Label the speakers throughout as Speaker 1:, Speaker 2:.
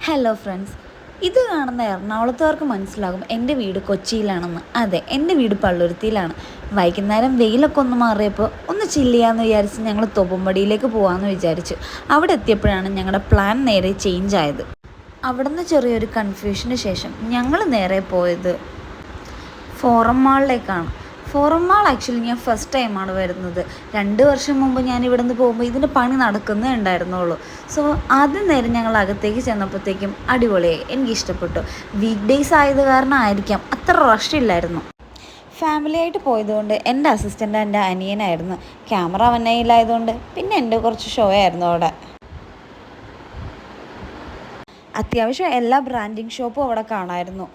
Speaker 1: Hello friends, ഇത് കാണുന്ന എറണാകുളത്തുകാർക്ക് മനസ്സിലാകും എൻ്റെ വീട് കൊച്ചിയിലാണെന്ന്. അതെ, എൻ്റെ വീട് പള്ളുരുത്തിയിലാണ്. വൈകുന്നേരം വെയിലൊക്കെ ഒന്ന് മാറിയപ്പോൾ ഒന്ന് ചില്ല് ചെയ്യാമെന്ന് വിചാരിച്ച് ഞങ്ങൾ തോപ്പുംപടിയിലേക്ക് പോകാമെന്ന് വിചാരിച്ചു. അവിടെ എത്തിയപ്പോഴാണ് ഞങ്ങളുടെ പ്ലാൻ നേരെ ചേഞ്ച് ആയത്. അവിടുന്ന് ചെറിയൊരു കൺഫ്യൂഷന് ശേഷം ഞങ്ങൾ നേരെ പോയത് ഫോറം മാളിലേക്കാണ്. ഫോറം മാൾ ആക്ച്വലി ഞാൻ ഫസ്റ്റ് ടൈമാണ് വരുന്നത്. 2 വർഷം മുമ്പ് ഞാൻ ഇവിടെ നിന്ന് പോകുമ്പോൾ ഇതിൻ്റെ പണി നടക്കുന്നേ ഉണ്ടായിരുന്നുള്ളൂ. സോ ആദ്യം നേരം ഞങ്ങൾ അകത്തേക്ക് ചെന്നപ്പോഴത്തേക്കും അടിപൊളിയായി, എനിക്കിഷ്ടപ്പെട്ടു. വീക്ക് ഡേയ്സ് ആയത് കാരണമായിരിക്കാം അത്ര റഷ് ഇല്ലായിരുന്നു. ഫാമിലി ആയിട്ട് പോയതുകൊണ്ട് എൻ്റെ അസിസ്റ്റൻ്റ് എൻ്റെ അനിയനായിരുന്നു. ക്യാമറ അവനയിലായതുകൊണ്ട് പിന്നെ എൻ്റെ കുറച്ച് ഷോ ആയിരുന്നു അവിടെ. അത്യാവശ്യം എല്ലാ ബ്രാൻഡിങ് ഷോപ്പും അവിടെ കാണാമായിരുന്നു.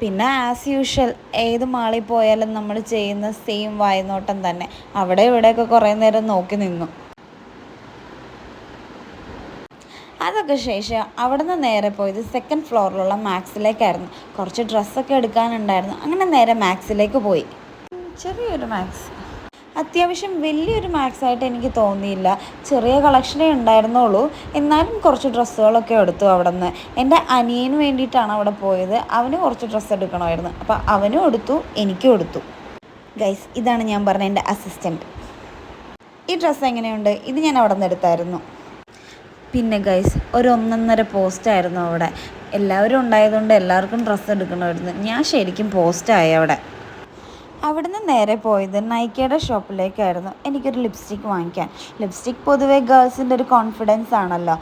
Speaker 1: പിന്നെ ആസ് യൂഷ്വൽ ഏത് മാളിൽ പോയാലും നമ്മൾ ചെയ്യുന്ന സെയിം വായനോട്ടം തന്നെ. അവിടെ ഇവിടെയൊക്കെ കുറേ നേരം നോക്കി നിന്നു. അതൊക്കെ ശേഷം അവിടെ നിന്ന് നേരെ പോയത് സെക്കൻഡ് ഫ്ലോറിലുള്ള മാക്സിലേക്കായിരുന്നു. കുറച്ച് ഡ്രസ്സൊക്കെ എടുക്കാനുണ്ടായിരുന്നു. അങ്ങനെ നേരെ മാക്സിലേക്ക് പോയി. ചെറിയൊരു മാക്സ്, അത്യാവശ്യം വലിയൊരു മാക്സ് ആയിട്ട് എനിക്ക് തോന്നിയില്ല. ചെറിയ കളക്ഷനേ ഉണ്ടായിരുന്നുള്ളൂ. എന്നാലും കുറച്ച് ഡ്രസ്സുകളൊക്കെ എടുത്തു അവിടെ നിന്ന്. എൻ്റെ അനിയന് വേണ്ടിയിട്ടാണ് അവിടെ പോയത്. അവന് കുറച്ച് ഡ്രസ്സ് എടുക്കണമായിരുന്നു. അപ്പോൾ അവനും എടുത്തു, എനിക്കും എടുത്തു. ഗൈസ്, ഇതാണ് ഞാൻ പറഞ്ഞ എൻ്റെ അസിസ്റ്റൻറ്റ്. ഈ ഡ്രസ്സ് എങ്ങനെയുണ്ട്? ഇത് ഞാൻ അവിടെ നിന്ന് എടുത്തായിരുന്നു. പിന്നെ ഗൈസ്, ഒരു 1.5 പോസ്റ്റായിരുന്നു അവിടെ. എല്ലാവരും ഉണ്ടായതുകൊണ്ട് എല്ലാവർക്കും ഡ്രസ്സ് എടുക്കണമായിരുന്നു. ഞാൻ ശരിക്കും പോസ്റ്റായി അവിടെ. അവിടുന്ന് നേരെ പോയത് നൈക്കയുടെ ഷോപ്പിലേക്കായിരുന്നു എനിക്കൊരു ലിപ്സ്റ്റിക്ക് വാങ്ങിക്കാൻ. ലിപ്സ്റ്റിക്ക് പൊതുവേ ഗേൾസിൻ്റെ ഒരു കോൺഫിഡൻസ് ആണല്ലോ.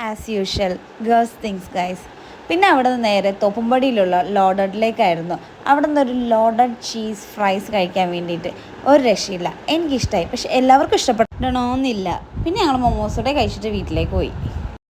Speaker 1: As usual girls things guys. പിന്നെ അവിടെ നിന്ന് നേരെ തോപ്പുംപടിയിലുള്ള ലോഡഡിലേക്കായിരുന്നു. അവിടെ നിന്നൊരു ലോഡഡ് ചീസ് ഫ്രൈസ് കഴിക്കാൻ വേണ്ടിയിട്ട് ഒരു രക്ഷയില്ല, എനിക്കിഷ്ടമായി. പക്ഷെ എല്ലാവർക്കും ഇഷ്ടപ്പെടണമെന്നില്ല. പിന്നെ ഞങ്ങൾ മൊമോസോടെ കഴിച്ചിട്ട് വീട്ടിലേക്ക് പോയി.